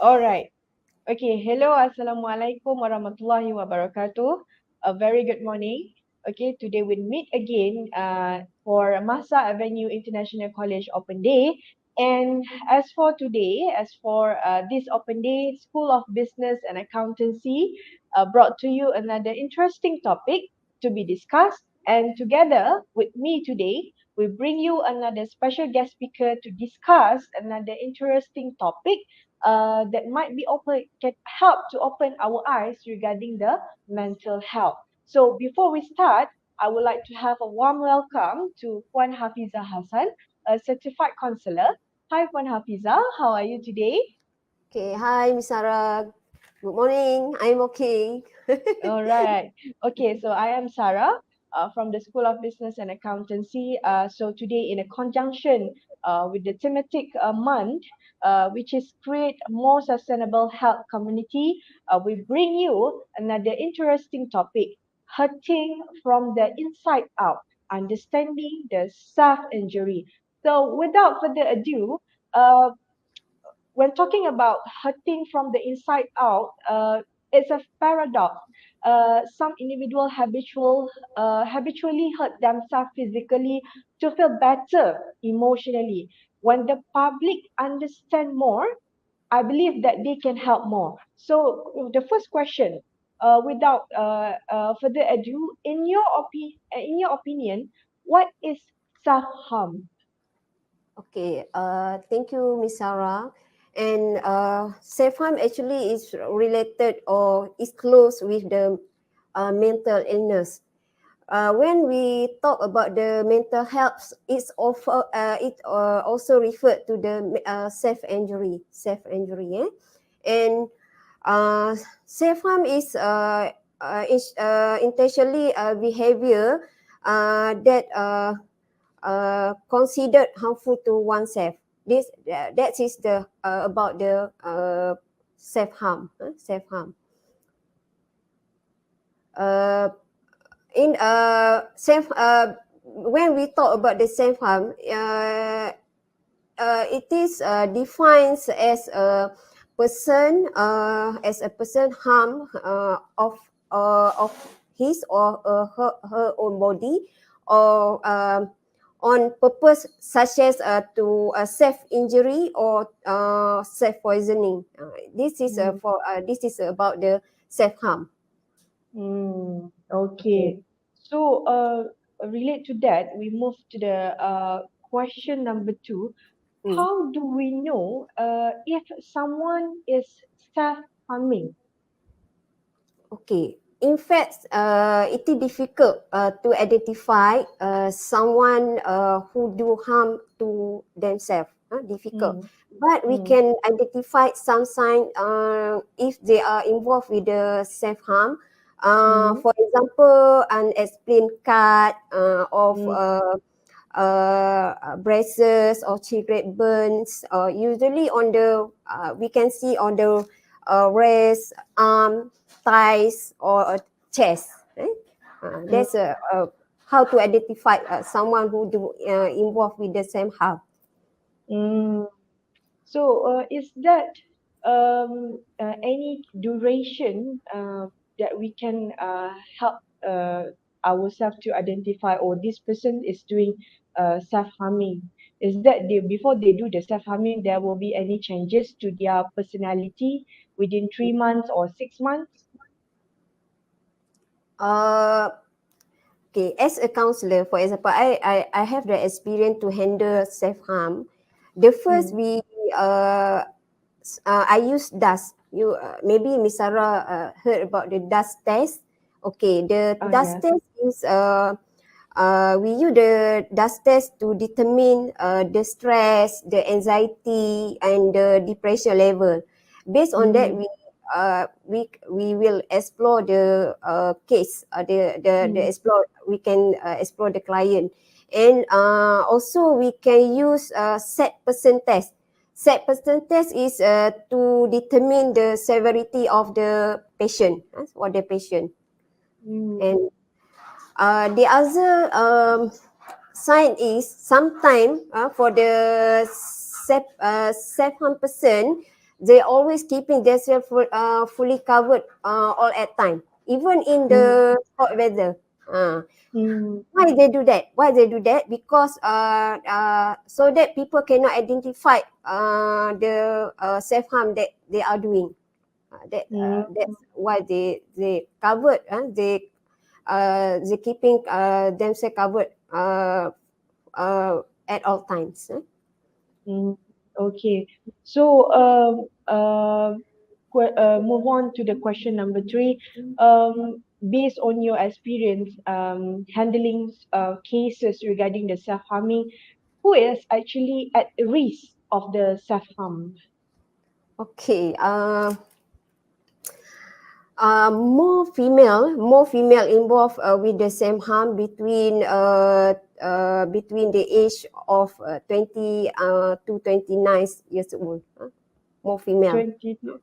All right. Okay. Hello. Assalamualaikum warahmatullahi wabarakatuh. A very good morning. Okay. Today we meet again for Masa Avenue International College Open Day. And as for this Open Day, School of Business and Accountancy brought to you another interesting topic to be discussed. And together with me today, we bring you another special guest speaker to discuss another interesting topic that might be open can help to open our eyes regarding the mental health. So before we start, I would like to have a warm welcome to Puan Hafiza Hasan, a certified counselor. Hi Puan Hafiza, how are you today? Okay, hi Miss Sarah. Good morning. I'm okay. All right. Okay, so I am Sarah from the School of Business and Accountancy. So today, in a conjunction with the thematic month, which is Create a More Sustainable Health Community, we bring you another interesting topic, hurting from the inside out, understanding the self-injury. So without further ado, uh, when talking about hurting from the inside out, it's a paradox. Some individual habitually hurt themselves physically to feel better emotionally. When the public understand more, I believe that they can help more. So the first question, without further ado, in your opinion, what is self harm? Okay, thank you, Miss Sarah. And self-harm actually is related or is close with the mental illness. When we talk about the mental health, also referred to the self-injury. And uh, self-harm is intentionally behavior that considered harmful to oneself. That is the about the self harm. Self harm. Uh, in self When we talk about the self harm, it is defined as a person harm of his or her own body, or on purpose, such as to self injury or self poisoning. This is about the self harm. Okay. Okay. So, relate to that, we move to the question number two. Mm. How do we know if someone is self-harming? Okay. In fact, it is difficult to identify someone who do harm to themselves. Difficult, Mm, but we mm, can identify some sign if they are involved with the self harm. mm, For example, an explained cut of mm, braces or cigarette burns, usually on the we can see on the wrist, arm, thighs, or chest. mm, That's how to identify someone who do involved with the same harm. mm. So, is that any duration that we can help ourselves to identify, or this person is doing self-harming? Is that before they do the self-harming, there will be any changes to their personality within 3 months or 6 months? Uh, okay, as a counselor, for example, I have the experience to handle self harm. The first Mm. I use dust. You maybe Miss Sarah heard about the dust test. Okay, the Ah, dust yes. test is we use the dust test to determine the stress, the anxiety, and the depression level. Based on that, Mm, we will explore the case. The mm, explore We can explore the client, and also we can use set person test. Set person test is to determine the severity of the patient, or the patient. mm, And the other sign is sometime for the self harm person, they always keeping themselves fully covered all at time, even in Mm, the hot weather. Uh, mm, why they do that? Why they do that? Because so that people cannot identify the self harm that they are doing. mm, That's why they covered. They keeping themselves covered at all times. mm. Okay. So, move on to the question number three. Based on your experience handling cases regarding the self-harming, who is actually at risk of the self-harm? Okay. More female involved with the same harm between the age of 20 to 29 years old. More female. 20 to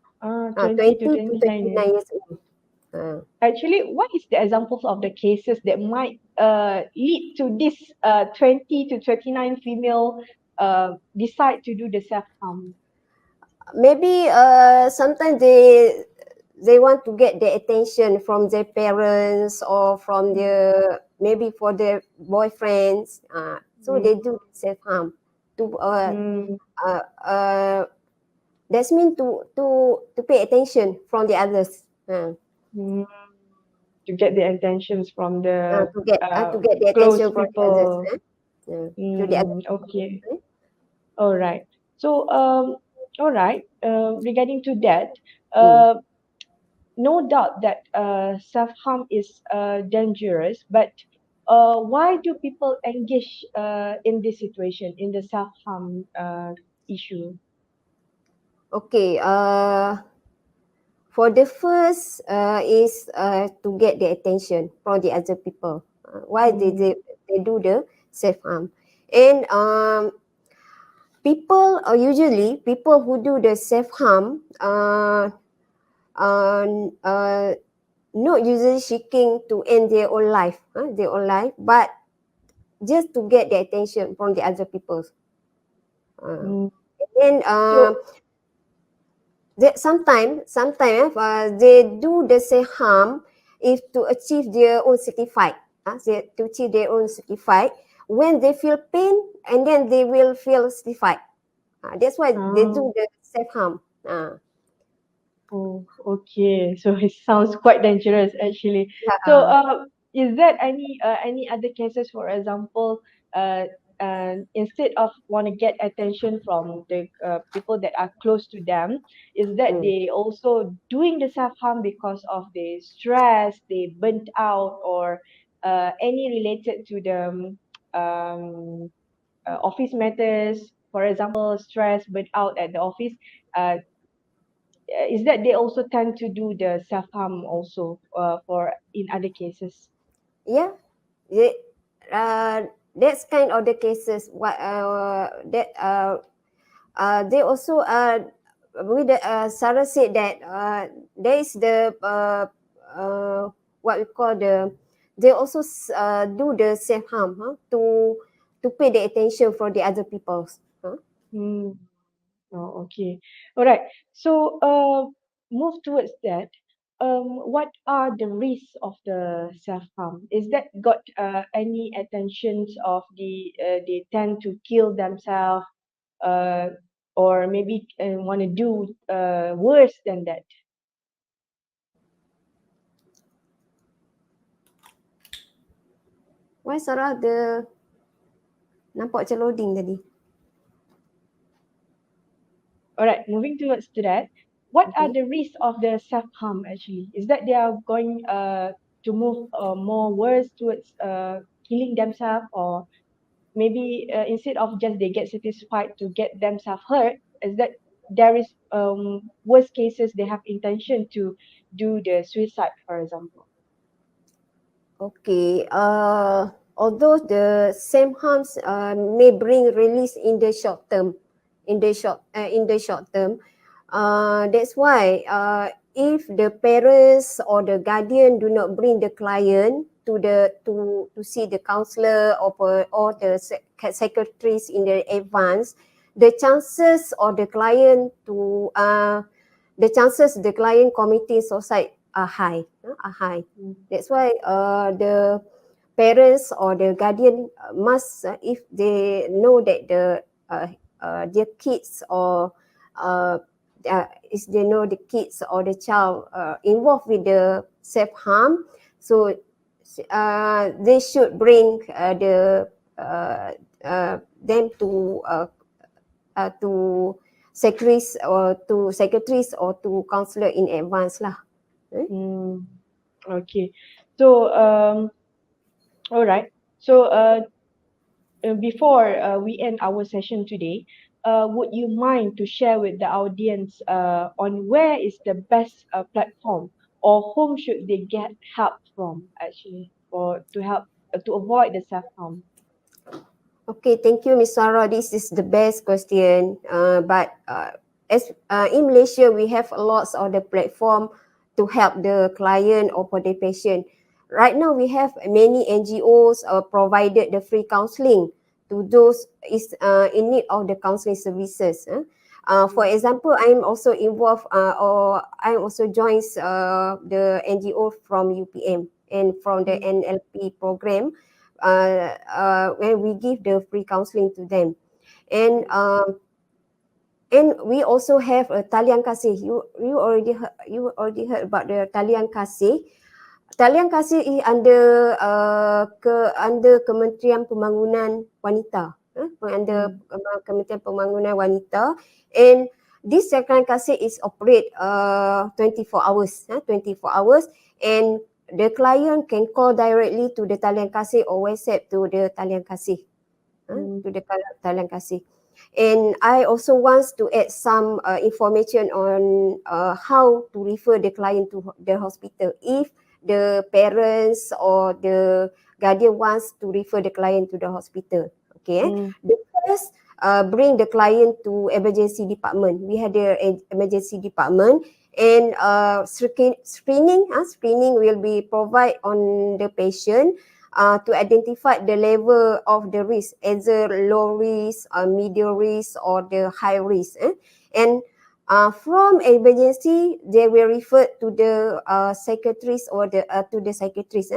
20 to 29 years. 29 years old. Uh, Actually, what is the examples of the cases that might lead to this 20 to 29 female decide to do the self-harm? Maybe sometimes they want to get the attention from their parents or from their maybe for their boyfriends. So Mm, they do self harm to mm, uh, uh, that's mean to pay attention from the others. mm. To get the attentions from the To get the close attention from the others. people. To the others. Okay. All right. So, all right. Regarding to that, Mm. uh, no doubt that self-harm is dangerous, but why do people engage in this situation, in the self-harm issue? Okay. For the first is to get the attention from the other people. Why Mm, they do the self harm, and people usually people who do the self harm uh, uh, not usually seeking to end their own life, but just to get the attention from the other people. Uh, mm. and So, sometimes they do the same harm if to achieve their own satisfied. To achieve their own satisfied. When they feel pain, and then they will feel satisfied. That's why they uh, do the self harm. oh, okay. So it sounds quite dangerous actually. So, Yeah. is there any other cases, for example, instead of want to get attention from the people that are close to them, is that Mm. they also doing the self-harm because of the stress, they burnt out, or any related to the office matters, for example, stress, burnt out at the office. Uh, is that they also tend to do the self harm also for in other cases. Yeah. They, that's kind of the cases. They also with the, Sarah said that there is the what we call the they also do the self harm to pay the attention for the other people. Hmm. Oh, okay. All right. So, move towards that. What are the risks of the self harm? Is that got any attentions of they tend to kill themselves, uh, or maybe want to do worse than that? Why Sarah nampak macam loading tadi? All right, moving towards to that, what are Okay. the risks of the self-harm actually? Is that they are going to move more worse towards killing themselves, or maybe instead of just they get satisfied to get themselves hurt, is that there is worst cases they have intention to do the suicide, for example. Okay. Although the same harms may bring release in the short term, in the short term, that's why if the parents or the guardian do not bring the client to see the counselor or the psychiatrist in the advance, the chances or the client to the chances the client committing suicide are high. Are high. Mm. That's why the parents or the guardian must, if they know that their kids or if they know the kids or the child involved with the self harm, so they should bring them to secretaries or to counselor in advance lah. Mm. Okay. So all right. So before we end our session today, would you mind to share with the audience on where is the best platform or whom should they get help from actually for to help to avoid the self harm? Okay, thank you, Miss Sarah. This is the best question. But as in Malaysia, we have lots of the platform to help the client or for the patient. Right now, we have many NGOs provided the free counselling to those is in need of the counselling services. For example, I'm also involved or I also joins the NGO from UPM and from the Mm, NLP program when we give the free counselling to them. And mm, we also have a Talian Kasih. You already heard about the Talian Kasih. Talian Kasih is under Kementerian Pembangunan Wanita. Under mm, Kementerian Pembangunan Wanita, and this Talian Kasih is operate 24 hours. 24 hours, and the client can call directly to the Talian Kasih or WhatsApp to the Talian Kasih. mm, To the Talian Kasih. And I also want to add some information on how to refer the client to the hospital if the parents or the guardian wants to refer the client to the hospital. Okay, mm, the first bring the client to emergency department. We had the emergency department, and screening will be provided on the patient to identify the level of the risk, either low risk, medium risk, or the high risk. And from emergency, they will refer to the psychiatrist or to the psychiatrist.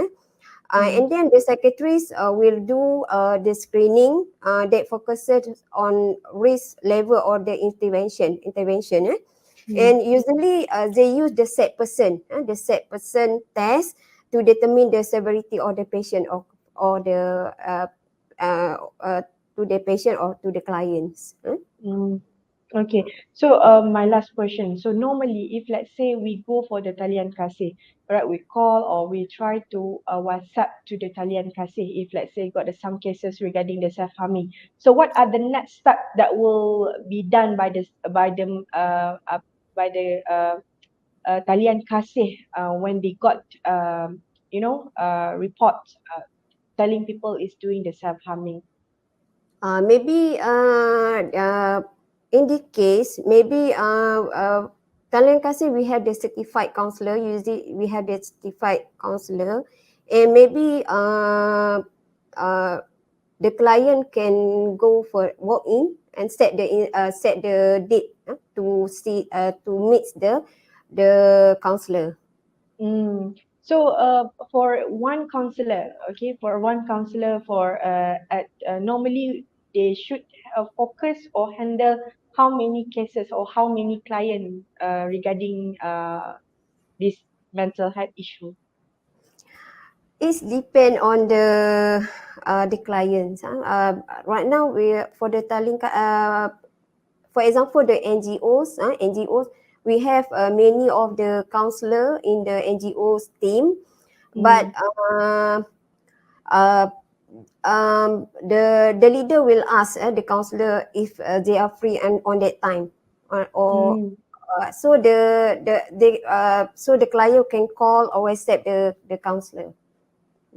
mm, And then the secretaries will do the screening that focuses on risk level or the intervention. mm, And usually they use the set person test to determine the severity of the patient or the uh, uh, to the patient or to the clients. mm. Okay, so my last question. So normally, if let's say we go for the talian kasih, right, we call or we try to WhatsApp to the talian kasih if let's say got some cases regarding the self harming. So what are the next step that will be done by the talian kasih when they got reports telling people is doing the self harming? Maybe in this case, maybe Talian Kasih, we have the certified counselor. Usually, we have the certified counselor, and maybe the client can go for walk in and set the date to meet the counselor. Mm. So, for one counselor, okay, for one counselor, normally they should focus or handle how many cases or how many clients regarding this mental health issue. It depend on the clients. Right now, we for the for example, the NGOs, we have many of the counselor in the NGOs team, but Mm, uh, the leader will ask the counselor if they are free and on that time, or mm, so the client can call or accept the counselor.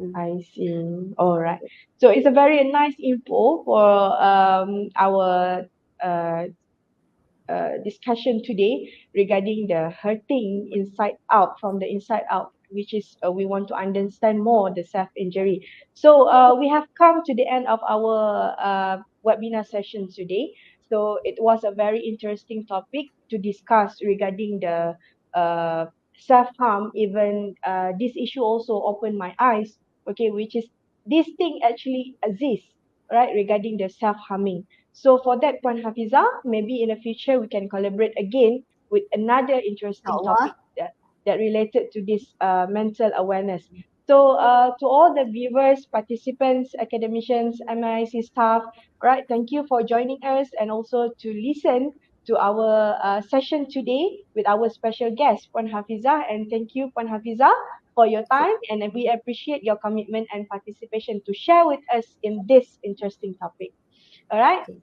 Mm. I see. All right. So it's a very nice info for our uh, discussion today regarding the hurting inside out from the inside out, which is we want to understand more the self injury. So we have come to the end of our webinar session today. So it was a very interesting topic to discuss regarding the self-harm. Even this issue also opened my eyes, okay, which is this thing actually exists, right, regarding the self-harming. So for that point, Hafiza, maybe in the future we can collaborate again with another interesting InsyaAllah. topic that related to this mental awareness. So to all the viewers, participants, academicians, MIC staff, right, thank you for joining us and also to listen to our session today with our special guest, Puan Hafiza. And thank you, Puan Hafiza, for your time. And we appreciate your commitment and participation to share with us in this interesting topic. All right. Okay.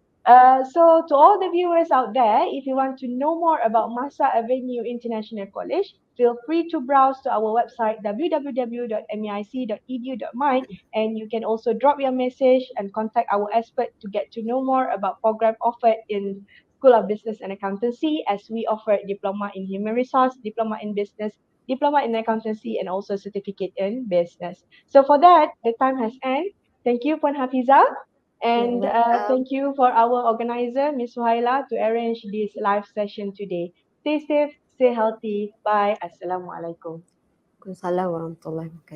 So to all the viewers out there, if you want to know more about Masa Avenue International College, feel free to browse to our website www.meic.edu.my, and you can also drop your message and contact our expert to get to know more about program offered in School of Business and Accountancy, as we offer diploma in human resource, diploma in business, diploma in accountancy, and also certificate in business. So for that, the time has ended. Thank you, Puan Hafiza. You're And welcome. thank you for our organizer, Ms. Suhaila, to arrange this live session today. Stay safe, stay healthy. Bye. Assalamualaikum. Waalaikumsalam warahmatullahi wabarakatuh.